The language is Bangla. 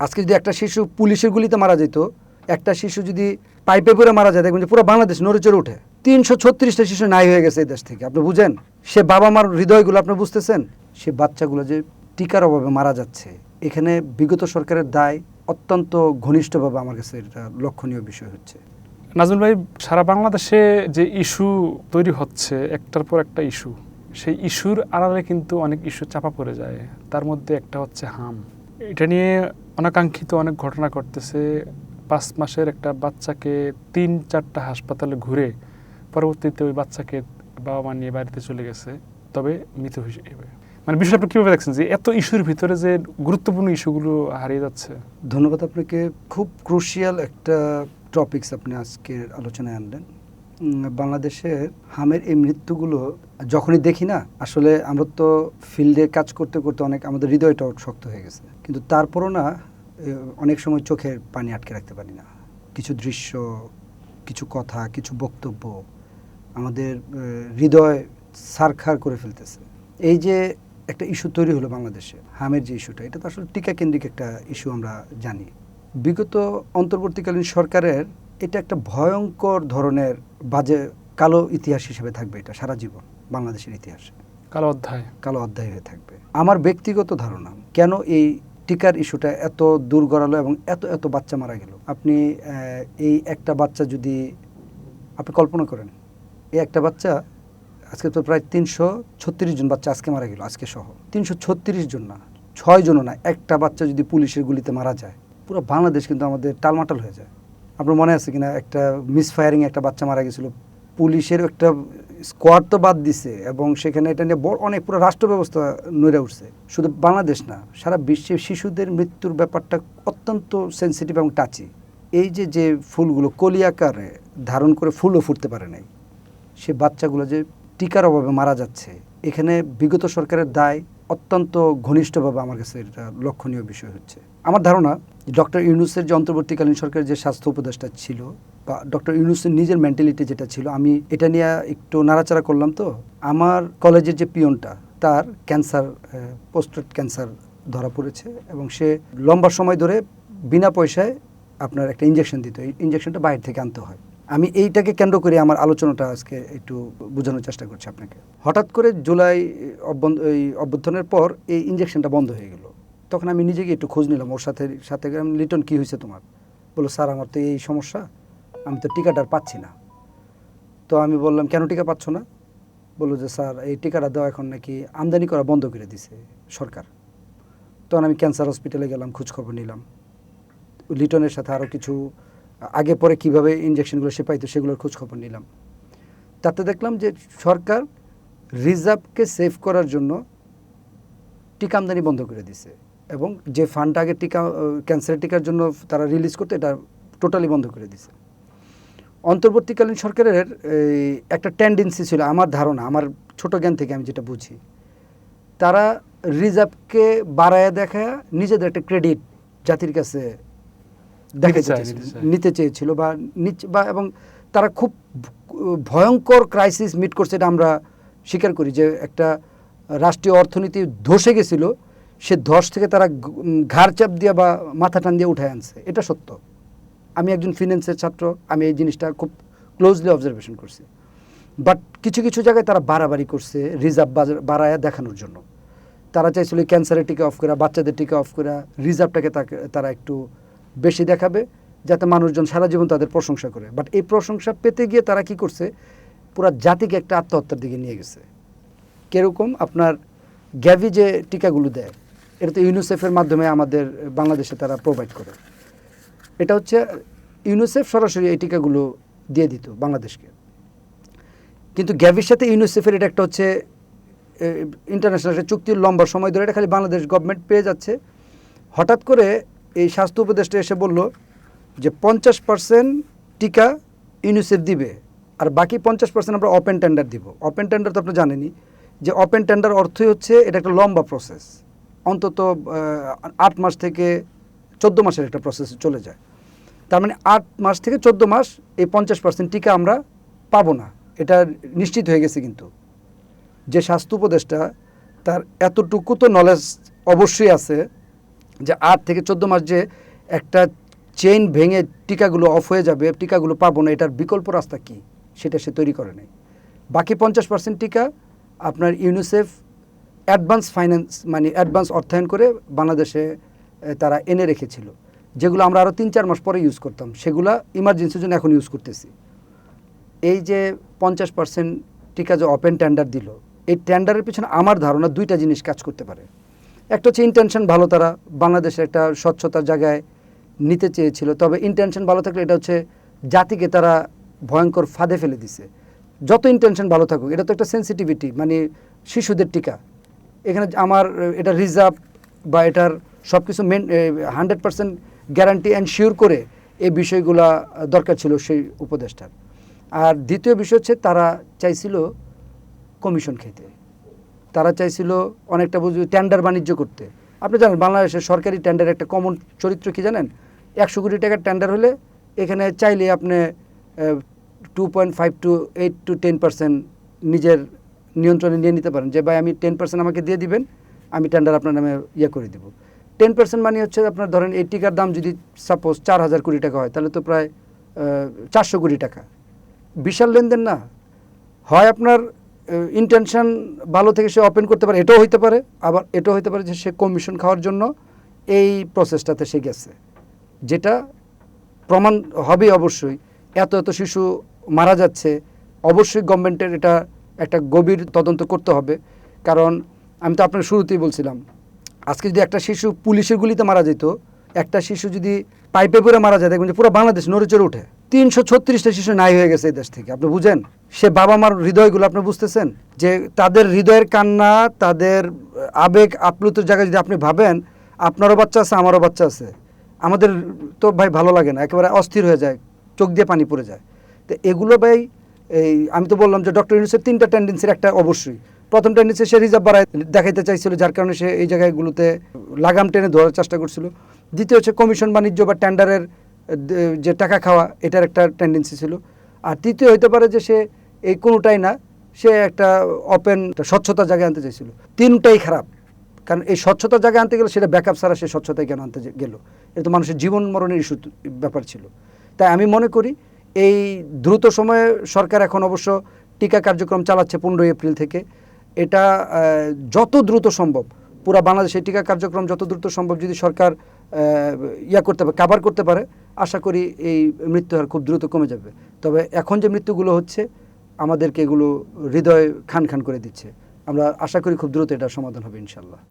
আজকে যদি একটা শিশু পুলিশের গুলিতে মারা যেত, একটা শিশু যদি পাইপে পড়ে মারা যায়, দেখবেন যে পুরো বাংলাদেশ নড়েচড়ে ওঠে। 336টা শিশু নাই হয়ে গেছে এই দেশ থেকে, আপনি বুঝেন? সে বাবা মার হৃদয়গুলো আপনি বুঝতেছেন? সে বাচ্চাগুলো যে টিকার অভাবে মারা যাচ্ছে, এখানে বিগত সরকারের দায় অত্যন্ত ঘনিষ্ঠভাবে আমার কাছে এটা লক্ষণীয় বিষয় হচ্ছে। নাজমুল ভাই, সারা বাংলাদেশে যে ইস্যু তৈরি হচ্ছে, একটার পর একটা ইস্যু, সেই ইস্যুর আড়ালে কিন্তু অনেক ইস্যু চাপা পড়ে যায়। তার মধ্যে একটা হচ্ছে হাম। এটা নিয়ে অনাকাঙ্ক্ষিত অনেক ঘটনা ঘটতেছে। 5 মাসের একটা বাচ্চাকে 3-4টা হাসপাতালে ঘুরে পরবর্তীতে ওই বাচ্চাকে বাবা মা নিয়ে বাড়িতে চলে গেছে, তবে মৃত হিসেবে। মানে বিষয়টা আপনি কীভাবে দেখছেন যে এত ইস্যুর ভিতরে যে গুরুত্বপূর্ণ ইস্যুগুলো হারিয়ে যাচ্ছে? ধন্যবাদ আপনাকে। খুব ক্রুশিয়াল একটা টপিকস আপনি আজকের আলোচনায় আনলেন। বাংলাদেশের হামের এই মৃত্যুগুলো যখনই দেখি না, আসলে আমরা তো ফিল্ডে কাজ করতে করতে অনেক আমাদের হৃদয়টাও শক্ত হয়ে গেছে, কিন্তু তারপরও না অনেক সময় চোখের পানি আটকে রাখতে পারি না। কিছু দৃশ্য, কিছু কথা, কিছু বক্তব্য আমাদের হৃদয় ছারখার করে ফেলতেছে। এই যে একটা ইস্যু তৈরি হলো বাংলাদেশে, হামের যে ইস্যুটা, এটা তো আসলে টিকা কেন্দ্রিক একটা ইস্যু আমরা জানি। বিগত অন্তর্বর্তীকালীন সরকারের এটা একটা ভয়ঙ্কর ধরনের বাজে কালো ইতিহাস হিসেবে থাকবে, এটা সারা জীবন বাংলাদেশের ইতিহাসে কালো অধ্যায় হয়ে থাকবে। আমার ব্যক্তিগত ধারণা, কেন এই টিকার ইস্যুটা এত দূর গড়ালো এবং এত এত বাচ্চা মারা গেল। আপনি এই একটা বাচ্চা যদি আপনি কল্পনা করেন, এই একটা বাচ্চা, আজকে তো প্রায় 336 জন বাচ্চা আজকে মারা গেল, আজকে সহ 336 জন না, 6 জনও না, একটা বাচ্চা যদি পুলিশের গুলিতে মারা যায়, পুরো বাংলাদেশ কিন্তু আমাদের টালমাটাল হয়ে যায়। আপনার মনে আছে কিনা, একটা মিসফায়ারিং একটা বাচ্চা মারা গেছিল, পুলিশের একটা স্কোয়াড তো বাদ দিছে, এবং সেখানে এটা নিয়ে বড় অনেক পুরো রাষ্ট্র ব্যবস্থা নড়ে উঠছে। শুধু বাংলাদেশ না, সারা বিশ্বে শিশুদের মৃত্যুর ব্যাপারটা অত্যন্ত সেন্সিটিভ এবং টাচি। এই যে যে ফুলগুলো কলি আকারে ধারণ করে ফুলও ফুটতে পারে নাই, সে বাচ্চাগুলো যে টিকার অভাবে মারা যাচ্ছে, এখানে বিগত সরকারের দায় অত্যন্ত ঘনিষ্ঠভাবে আমার কাছে এটা লক্ষণীয় বিষয় হচ্ছে। আমার ধারণা, ডক্টর ইউনূসের যে অন্তর্বর্তীকালীন সরকারের যে স্বাস্থ্য উপদেষ্টা ছিল, বা ডক্টর ইউনূসের নিজের মেন্টালিটি যেটা ছিল, আমি এটা নিয়ে একটু নাড়াচাড়া করলাম। তো আমার কলেজের যে পিয়নটা, তার ক্যান্সার, পোস্টেট ক্যান্সার ধরা পড়েছে, এবং সে লম্বা সময় ধরে বিনা পয়সায় আপনার একটা ইঞ্জেকশন দিত। এই ইঞ্জেকশনটা বাইরে থেকে আনতে হয়। আমি এইটাকে কেন্দ্র করে আমার আলোচনাটা আজকে একটু বোঝানোর চেষ্টা করছি আপনাকে। হঠাৎ করে জুলাই অভ্যুত্থানের পর এই ইঞ্জেকশনটা বন্ধ হয়ে গেল। তখন আমি নিজেকে একটু খোঁজ নিলাম, ওর সাথে লিটন কী হয়েছে তোমার? বললো, স্যার আমার তো এই সমস্যা, আমি তো টিকাটা আর পাচ্ছি না। তো আমি বললাম, কেন টিকা পাচ্ছ না? বললো যে স্যার, এই টিকাটা দেওয়া এখন নাকি আমদানি করা বন্ধ করে দিছে সরকার। তখন আমি ক্যান্সার হসপিটালে গেলাম, খোঁজখবর নিলাম। লিটনের সাথে আরও কিছু আগে পরে কীভাবে ইঞ্জেকশনগুলো সে পাইতো সেগুলোর খোঁজখবর নিলাম। তাতে দেখলাম যে সরকার রিজার্ভকে সেভ করার জন্য টিকা আমদানি বন্ধ করে দিছে, এবং যে ফান্ডটা আগে ক্যান্সারের টিকার জন্য তারা রিলিজ করতে, এটা টোটালি বন্ধ করে দিছে। অন্তর্বর্তীকালীন সরকারের একটা টেন্ডেন্সি ছিল, আমার ধারণা, আমার ছোট জ্ঞান থেকে আমি যেটা বুঝি, তারা রিজার্ভকে বাড়ায় দেখায় নিজেদের একটা ক্রেডিট জাতির কাছে নিতে চেয়েছিল, বা এবং তারা খুব ভয়ঙ্কর ক্রাইসিস মিট করছে। এটা আমরা স্বীকার করি যে একটা রাষ্ট্রীয় অর্থনীতি ধসে গেছিল, সে ধস থেকে তারা ঘাড় চাপ দিয়ে বা মাথা টান দিয়ে উঠায় আনছে, এটা সত্য। আমি একজন ফিন্যান্সের ছাত্র, আমি এই জিনিসটা খুব ক্লোজলি অবজারভেশন করছি। বাট কিছু কিছু জায়গায় তারা বাড়াবাড়ি করছে রিজার্ভ বাড়ায় দেখানোর জন্য। তারা চাইছিল ক্যান্সারের টিকা অফ করা, বাচ্চাদের টিকা অফ করা, রিজার্ভটাকে তারা একটু বেশি দেখাবে, যাতে মানুষজন সারা জীবন তাদের প্রশংসা করে। বাট এই প্রশংসা পেতে গিয়ে তারা কি করছে, পুরা জাতিকে একটা আত্মহত্যার দিকে নিয়ে গেছে। কীরকম, আপনার গ্যাভি যে টিকাগুলো দেয়, এটা তো ইউনিসেফের মাধ্যমে আমাদের বাংলাদেশে তারা প্রোভাইড করে। এটা হচ্ছে ইউনিসেফ সরাসরি এই টিকাগুলো দিয়ে দিত বাংলাদেশকে, কিন্তু গ্যাভির সাথে ইউনিসেফের এটা একটা হচ্ছে ইন্টারন্যাশনাল একটা চুক্তির লম্বা সময় ধরে এটা খালি বাংলাদেশ গভর্নমেন্ট পেয়ে যাচ্ছে। হঠাৎ করে এই স্বাস্থ্য উপদেষ্টা এসে বলল যে 50% টিকা ইউনিসেফ দিবে, আর বাকি 50% আমরা ওপেন টেন্ডার দিব। ওপেন টেন্ডার তো আপনি জানেনই যে ওপেন টেন্ডার অর্থই হচ্ছে এটা একটা লম্বা প্রসেস, অন্তত 8 মাস থেকে 14 মাসের একটা প্রসেস চলে যায়। তার মানে 8 মাস থেকে 14 মাস এই 50% টিকা আমরা পাবো না, এটা নিশ্চিত হয়ে গেছে। কিন্তু যে স্বাস্থ্য উপদেষ্টা, তার এতটুকু তো নলেজ অবশ্যই আছে যে 8 থেকে 14 মাস যে একটা চেইন ভেঙে টিকাগুলো অফ হয়ে যাবে, টিকাগুলো পাবো না, এটার বিকল্প রাস্তা কী সেটা সে তৈরি করে নেই। বাকি 50% টিকা আপনার ইউনিসেফ অ্যাডভান্স ফাইন্যান্স মানে অ্যাডভান্স অর্থায়ন করে বাংলাদেশে তারা এনে রেখেছিল, যেগুলো আমরা আরও 3-4 মাস পরে ইউজ করতাম, সেগুলো ইমার্জেন্সির জন্য এখন ইউজ করতেছি। এই যে 50% টিকা যে ওপেন টেন্ডার দিল, এই টেন্ডারের পিছনে আমার ধারণা 2টা জিনিস কাজ করতে পারে। একটা হচ্ছে ইন্টেনশন ভালো, তারা বাংলাদেশের একটা স্বচ্ছতার জায়গায় নিতে চেয়েছিল, তবে ইন্টেনশন ভালো থাকলে এটা হচ্ছে জাতিকে তারা ভয়ঙ্কর ফাঁদে ফেলে দিছে। যত ইন্টেনশন ভালো থাকুক, এটা তো একটা সেন্সিটিভিটি, মানে শিশুদের টিকা, এখানে আমার এটা রিজার্ভ বা এটার সব কিছু 100% গ্যারান্টি এনশিওর করে এই বিষয়গুলা দরকার ছিল সেই উপদেষ্টার। আর দ্বিতীয় বিষয় হচ্ছে তারা চাইছিল কমিশন খেতে, তারা চাইছিল অনেকটা বুঝি টেন্ডার বাণিজ্য করতে। আপনি জানেন বাংলাদেশের সরকারি টেন্ডার একটা কমন চরিত্র কি জানেন? 100 কোটি টাকার টেন্ডার হলে এখানে চাইলে আপনি 2.5 to 8 to 10% নিজের নিয়ন্ত্রণে নিয়ে নিতে পারেন, যে ভাই আমি 10% আমাকে দিয়ে দিবেন, আমি টেন্ডার আপনার নামে করে দেবো। 10% মানে হচ্ছে আপনার ধরেন এই টিকার দাম যদি সাপোজ 4,000 কোটি টাকা হয়, তাহলে তো প্রায় 400 কোটি টাকা, বিশাল লেনদেন না? হয় আপনার ইন্টেনশন ভালো থেকে সে ওপেন করতে পারে, এটাও হইতে পারে, আবার এটাও হইতে পারে যে সে কমিশন খাওয়ার জন্য এই প্রসেসটাতে সে গেছে, যেটা প্রমাণ হবে অবশ্যই। এত এত শিশু মারা যাচ্ছে, অবশ্যই গভর্নমেন্টের এটা একটা গভীর তদন্ত করতে হবে। কারণ আমি তো আপনার শুরুতেই বলছিলাম, আজকে যদি একটা শিশু পুলিশের গুলিতে মারা যেত, একটা শিশু যদি পাইপে পড়ে মারা যায়, দেখবেন যে পুরো বাংলাদেশ নড়েচড়ে ওঠে। 336টা শিশু নাই হয়ে গেছে এই দেশ থেকে, আপনি বুঝেন? সে বাবা মার হৃদয়গুলো আপনি বুঝতেছেন, যে তাদের হৃদয়ের কান্না, তাদের আবেগ আপ্লুত জায়গায় যদি আপনি ভাবেন, আপনারও বাচ্চা আছে, আমারও বাচ্চা আছে, আমাদের তো ভাই ভালো লাগে না, একেবারে অস্থির হয়ে যায়, চোখ দিয়ে পানি পড়ে যায়। তো এগুলো ভাই, এই আমি তো বললাম যে ডক্টর ইউনূসের 3টা টেন্ডেন্সির একটা অবশ্যই। প্রথম টেন্ডেন্সি সে রিজার্ভ বাড়ায় দেখাইতে চাইছিল, যার কারণে সে এই জায়গাগুলোতে লাগাম টেনে ধরার চেষ্টা করছিল। দ্বিতীয় হচ্ছে কমিশন বাণিজ্য বা টেন্ডারের যে টাকা খাওয়া, এটার একটা টেন্ডেন্সি ছিল। আর তৃতীয় হইতে পারে যে সে এই কোনোটাই না, সে একটা ওপেন স্বচ্ছতার জায়গায় আনতে চাইছিল। 3টাই খারাপ, কারণ এই স্বচ্ছতার জায়গায় আনতে গেলে সেটা ব্যাকআপ ছাড়া সে স্বচ্ছতায় কেন আনতে গেল? এটা তো মানুষের জীবন মরণের ইস্যু ব্যাপার ছিল। তাই আমি মনে করি এই দ্রুত সময়ে সরকার এখন অবশ্য টিকা কার্যক্রম চালাচ্ছে 15 এপ্রিল থেকে। এটা যত দ্রুত সম্ভব পুরা বাংলাদেশে টিকা কার্যক্রম যত দ্রুত সম্ভব যদি সরকার করতে পারে, কাভার করতে পারে, আশা করি এই মৃত্যুহার খুব দ্রুত কমে যাবে। তবে এখন যে মৃত্যুগুলো হচ্ছে, আমাদেরকে এগুলো হৃদয় খান খান করে দিচ্ছে। আমরা আশা করি খুব দ্রুত এটার সমাধান হবে ইনশাল্লাহ।